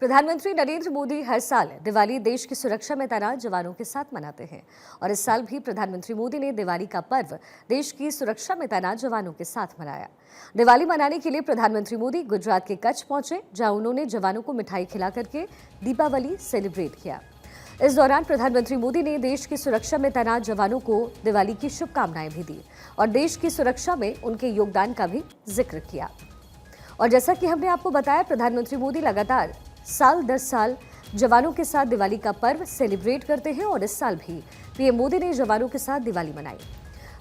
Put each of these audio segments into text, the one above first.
प्रधानमंत्री नरेंद्र मोदी हर साल दिवाली देश की सुरक्षा में तैनात जवानों के साथ मनाते हैं और इस साल भी प्रधानमंत्री मोदी ने दिवाली का पर्व देश की सुरक्षा में तैनात जवानों के साथ मनाया। दिवाली मनाने के लिए प्रधानमंत्री मोदी गुजरात के कच्छ पहुंचे, जहां उन्होंने जवानों को मिठाई खिला करके दीपावली सेलिब्रेट किया। इस दौरान प्रधानमंत्री मोदी ने देश की सुरक्षा में तैनात जवानों को दिवाली की शुभकामनाएं भी दी और देश की सुरक्षा में उनके योगदान का भी जिक्र किया। और जैसा कि हमने आपको बताया, प्रधानमंत्री मोदी लगातार साल दर साल जवानों के साथ दिवाली का पर्व सेलिब्रेट करते हैं और इस साल भी पीएम मोदी ने जवानों के साथ दिवाली मनाई।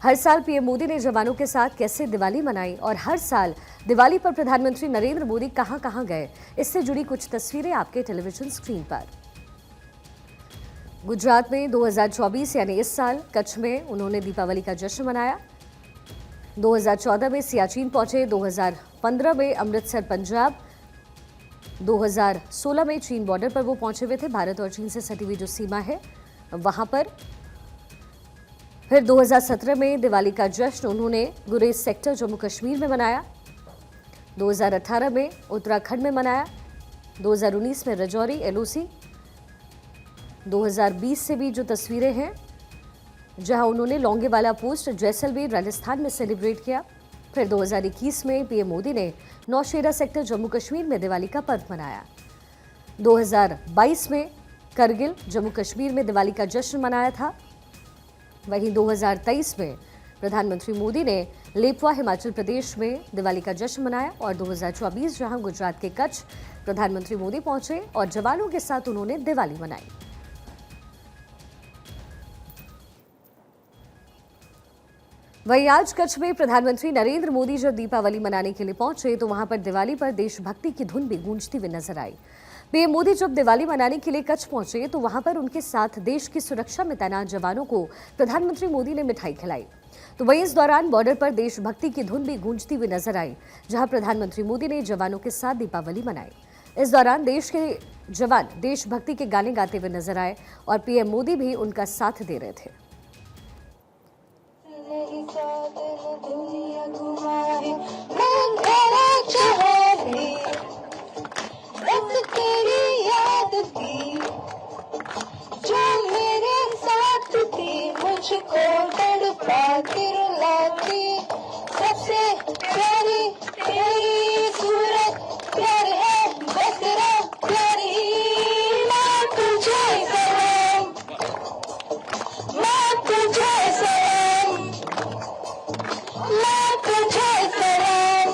हर साल पीएम मोदी ने जवानों के साथ कैसे दिवाली मनाई और हर साल दिवाली पर प्रधानमंत्री नरेंद्र मोदी कहां गए, इससे जुड़ी कुछ तस्वीरें आपके टेलीविजन स्क्रीन पर। गुजरात में 2024 यानी इस साल कच्छ में उन्होंने दीपावली का जश्न मनाया। 2014 में सियाचिन पहुंचे, 2015 में अमृतसर पंजाब, 2016 में चीन बॉर्डर पर वो पहुंचे हुए थे, भारत और चीन से सटी हुई जो सीमा है वहां पर। फिर 2017 में दिवाली का जश्न उन्होंने गुरेज सेक्टर जम्मू कश्मीर में मनाया। 2018 में उत्तराखंड में मनाया। 2019 में राजौरी एलओसी। 2020 से भी जो तस्वीरें हैं जहां उन्होंने लौंगेवाला पोस्ट जैसलमेर राजस्थान में सेलिब्रेट किया। फिर 2021 में पीएम मोदी ने नौशेरा सेक्टर जम्मू कश्मीर में दिवाली का पर्व मनाया। 2022 में करगिल जम्मू कश्मीर में दिवाली का जश्न मनाया था। वहीं 2023 में प्रधानमंत्री मोदी ने लेपवा हिमाचल प्रदेश में दिवाली का जश्न मनाया और 2024 जहां गुजरात के कच्छ प्रधानमंत्री मोदी पहुंचे और जवानों के साथ उन्होंने दिवाली मनाई। वहीं आज कच्छ में प्रधानमंत्री नरेंद्र मोदी जब दीपावली मनाने के लिए पहुंचे तो वहां पर दिवाली पर देशभक्ति की धुन भी गूंजती हुई नजर आई। पीएम मोदी जब दिवाली मनाने के लिए कच्छ पहुंचे तो वहां पर उनके साथ देश की सुरक्षा में तैनात जवानों को प्रधानमंत्री मोदी ने मिठाई खिलाई। तो वहीं इस दौरान बॉर्डर पर देशभक्ति की धुन भी गूंजती हुई नजर आई, जहां प्रधानमंत्री मोदी ने जवानों के साथ दीपावली मनाई। इस दौरान देश के जवान देशभक्ति के गाने गाते हुए नजर आए और पीएम मोदी भी उनका साथ दे रहे थे। दुनिया घुमाए मैं तेरा चेहरे बस तेरी याद थी जो मेरे साथ थी, मुझको तड़पाती रुलाती। सबसे प्यारी तेरी सूरत प्यार है बस तेरा प्यारी। मैं तुझे सलाम, मैं तुझे सलाम, मैं तुझे सलाम,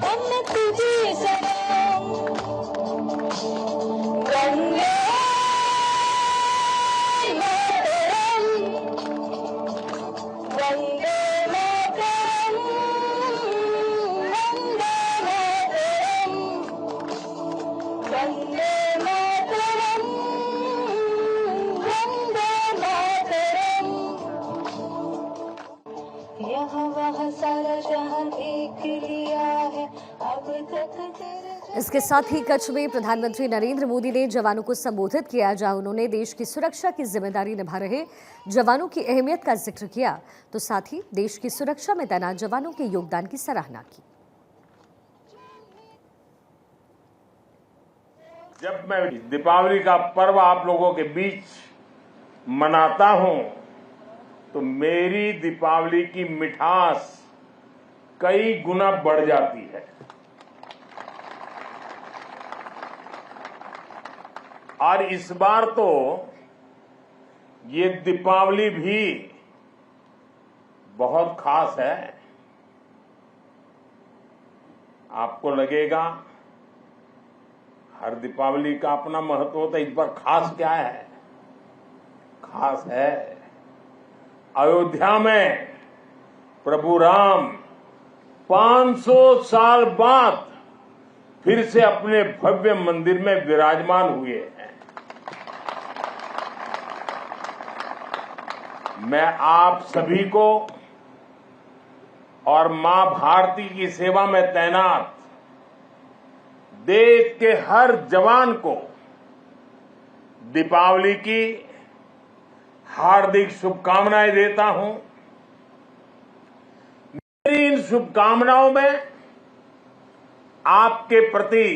मैं तुझे सलाम। वंदे मातरम, वंदे मातरम, वंदे मातरम, वंदे मातरम, वंदे मातरम। यहाँ वहाँ सारा जहां देख लिया है अब तक तेरे। इसके साथ ही कच्छ में प्रधानमंत्री नरेंद्र मोदी ने जवानों को संबोधित किया, जहां उन्होंने देश की सुरक्षा की जिम्मेदारी निभा रहे जवानों की अहमियत का जिक्र किया, तो साथ ही देश की सुरक्षा में तैनात जवानों के योगदान की सराहना की। जब मैं दीपावली का पर्व आप लोगों के बीच मनाता हूं तो मेरी दीपावली की मिठास कई गुना बढ़ जाती है। और इस बार तो ये दीपावली भी बहुत खास है। आपको लगेगा हर दीपावली का अपना महत्व होता है, इस बार खास क्या है? खास है अयोध्या में प्रभु राम 500 साल बाद फिर से अपने भव्य मंदिर में विराजमान हुए हैं। मैं आप सभी को और मां भारती की सेवा में तैनात देश के हर जवान को दीपावली की हार्दिक शुभकामनाएं देता हूं। मेरी इन शुभकामनाओं में आपके प्रति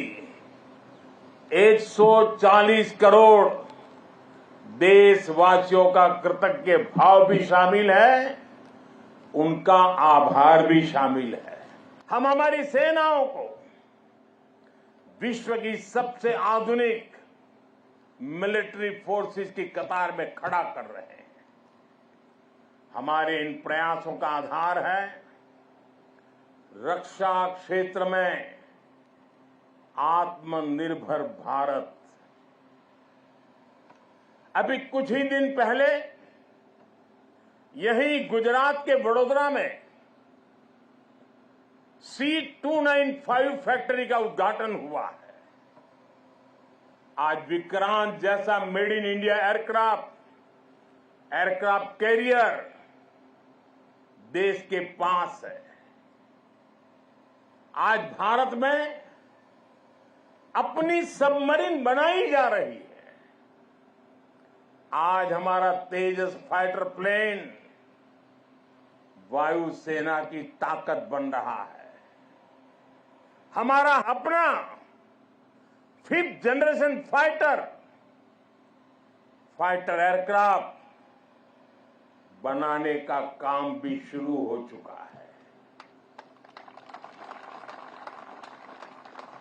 140 करोड़ देशवासियों का कृतज्ञ भाव भी शामिल है, उनका आभार भी शामिल है। हम हमारी सेनाओं को विश्व की सबसे आधुनिक मिलिट्री फोर्सेस की कतार में खड़ा कर रहे हैं। हमारे इन प्रयासों का आधार है रक्षा क्षेत्र में आत्मनिर्भर भारत। अभी कुछ ही दिन पहले यही गुजरात के वडोदरा में C295 फैक्ट्री का उद्घाटन हुआ है। आज विक्रांत जैसा made in India aircraft carrier देश के पास है। आज भारत में अपनी सबमरीन बनाई जा रही है। आज हमारा तेजस फाइटर प्लेन वायुसेना की ताकत बन रहा है। हमारा अपना 5th जनरेशन फाइटर एयरक्राफ्ट बनाने का काम भी शुरू हो चुका है।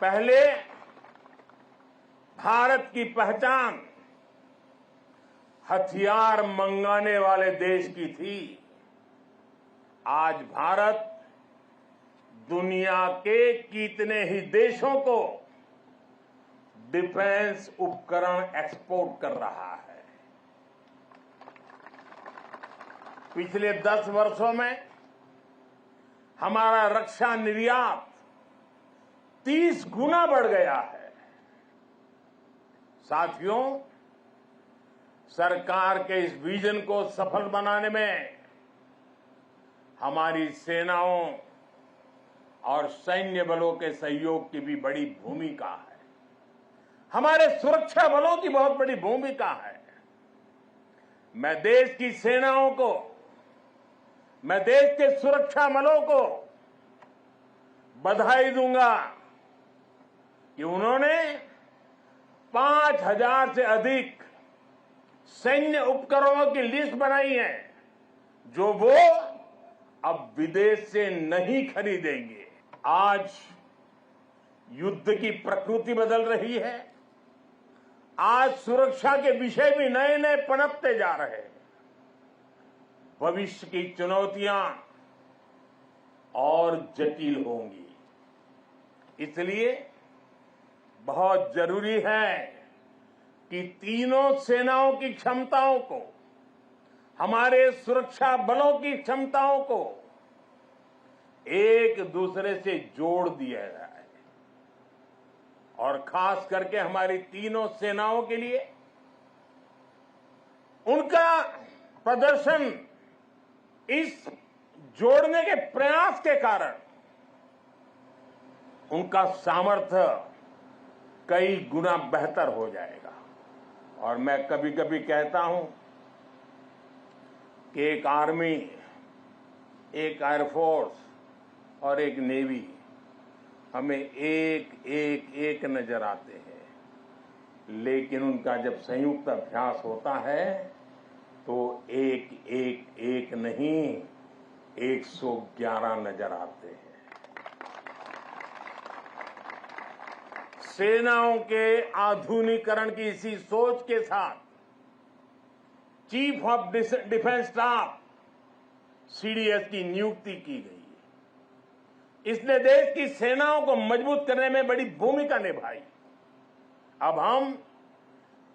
पहले भारत की पहचान हथियार मंगाने वाले देश की थी। आज भारत दुनिया के कितने ही देशों को डिफेंस उपकरण एक्सपोर्ट कर रहा है। पिछले 10 वर्षों में हमारा रक्षा निर्यात 30 गुना बढ़ गया है। साथियों, सरकार के इस विजन को सफल बनाने में हमारी सेनाओं और सैन्य बलों के सहयोग की भी बड़ी भूमिका है। हमारे सुरक्षा बलों की बहुत बड़ी भूमिका है। मैं देश की सेनाओं को, मैं देश के सुरक्षा बलों को बधाई दूंगा कि उन्होंने 5000 से अधिक सैन्य उपकरणों की लिस्ट बनाई है जो वो अब विदेश से नहीं खरीदेंगे। आज युद्ध की प्रकृति बदल रही है। आज सुरक्षा के विषय भी नए नए पनपते जा रहे हैं। भविष्य की चुनौतियां और जटिल होंगी। इसलिए बहुत जरूरी है कि तीनों सेनाओं की क्षमताओं को, हमारे सुरक्षा बलों की क्षमताओं को एक दूसरे से जोड़ दिया जाए और खास करके हमारी तीनों सेनाओं के लिए उनका प्रदर्शन इस जोड़ने के प्रयास के कारण उनका सामर्थ्य कई गुना बेहतर हो जाएगा। और मैं कभी कभी कहता हूं कि एक आर्मी, एक एयरफोर्स और एक नेवी हमें एक नजर आते हैं, लेकिन उनका जब संयुक्त अभ्यास होता है तो एक नहीं 111 नजर आते हैं। सेनाओं के आधुनिकीकरण की इसी सोच के साथ chief of defence staff CDS की नियुक्ति की गई। इसने देश की सेनाओं को मजबूत करने में बड़ी भूमिका निभाई। अब हम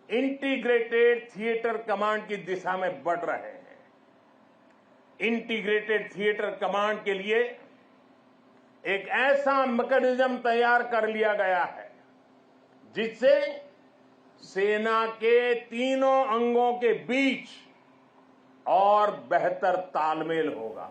इंटीग्रेटेड थिएटर कमांड की दिशा में बढ़ रहे हैं। इंटीग्रेटेड थिएटर कमांड के लिए एक ऐसा मैकेनिज्म तैयार कर लिया गया है जिससे सेना के तीनों अंगों के बीच और बेहतर तालमेल होगा।